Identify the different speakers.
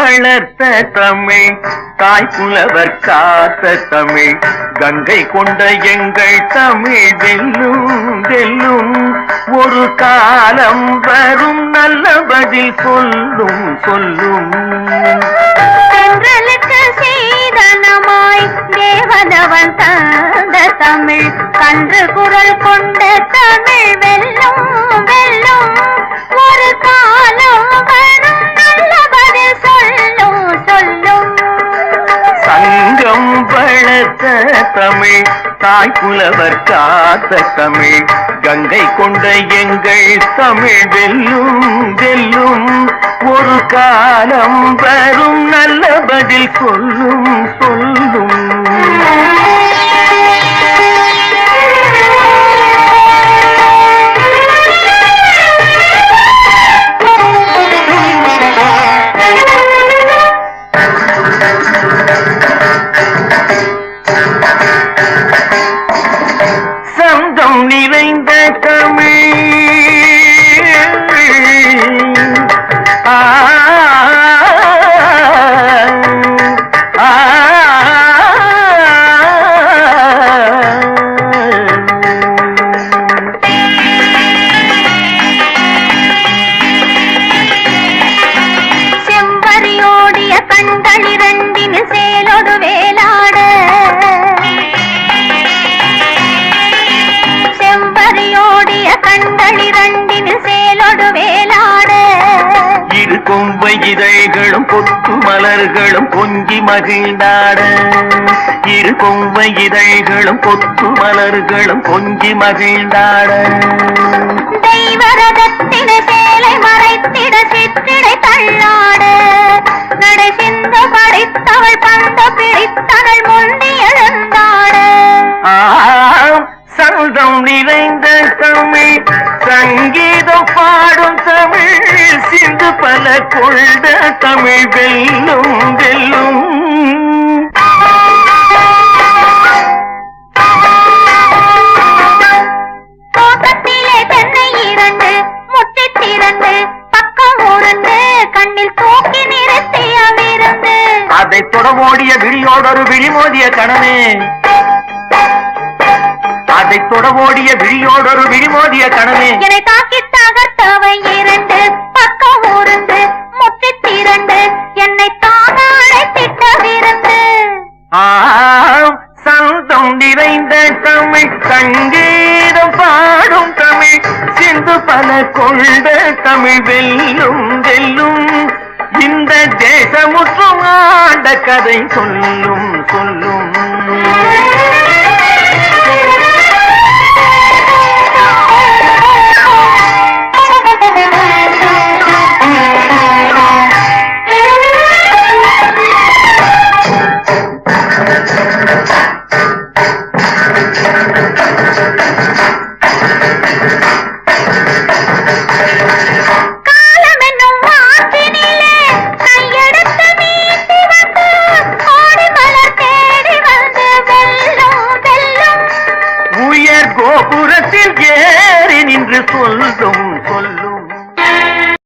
Speaker 1: வளர்த்த தமிழ், தாய்ப்புலவர் காத்த தமிழ், கங்கை கொண்ட எங்கள் தமிழ் வெல்லும் வெல்லும். ஒரு காலம் வரும் நல்ல பதில் சொல்லும் சொல்லும்.
Speaker 2: தென்றலுக்கு சீதனமாய் தேவதவன் தந்த தமிழ், கன்று குரல் கொண்ட தமிழ் வெல்லும் வெல்லும். ஒரு காலம் வரும் நல்ல பதில் சொல்லும் சொல்லும்.
Speaker 1: சங்கம் வளர்த்த தமிழ், தாய்ப்புலவர் காத்த தமிழ், கங்கை கொண்ட எங்கள் தமிழ் வெல்லும் வெல்லும். ஒரு காலம் வரும் நல்ல பதில் சொல்லும் சொல்லும். சந்தம் நிறைந்த தமிழ்,
Speaker 2: செம்பரியோடிய கண்களிரண்டின் சேலொடு வேலாட, செம்பரியோடிய கண்களிரண்டின் சேலொடு வேலாட.
Speaker 1: இரு கொம்பை இதழ்களும் கொத்து மலர்களும் கொஞ்சி மகிழ்ந்தாட, இரு கொம்பை இதழ்களும் கொத்து மலர்களும் கொஞ்சி மகிழ்ந்தாட.
Speaker 2: தெய்வரதத்தின சேலை மறைத்திட சிற்றிடை தள்ளாட, நடை சிந்து படைத்தவள் பந்த பிடித்தனள் முந்தி எழுந்தாட.
Speaker 1: சந்தம் நிறைந்த தமிழ், சங்கீதம் பாடும் தமிழ், சிந்து பல கொண்ட தமிழ் வெல்லும் வெல்லும்.
Speaker 2: தோட்டத்திலே தென்னை இரண்டு முற்றி திறந்து பக்கம் உருந்து கண்ணில் தூக்கி நிறுத்திய விருந்து,
Speaker 1: அதை தொடமோடிய விழியோடொரு விழிமோதிய கணமே, அதை தொடமோடிய விழியோடொரு விழிமோதிய கணமே.
Speaker 2: என்னை தாக்கி தகர்த்தவை இரண்டு பக்கம் உருந்து முற்றி திறந்து என்னை தாங்க அழைத்திட்ட விருந்து.
Speaker 1: சந்தம் நிறைந்த தமிழ், சங்கீதம் பாடும் தமிழ், சிந்து பல கொண்ட தமிழ் வெல்லும் வெல்லும். இந்த தேசமுற்றும் ஆண்ட கதை சொல்லும் சொல்லும்.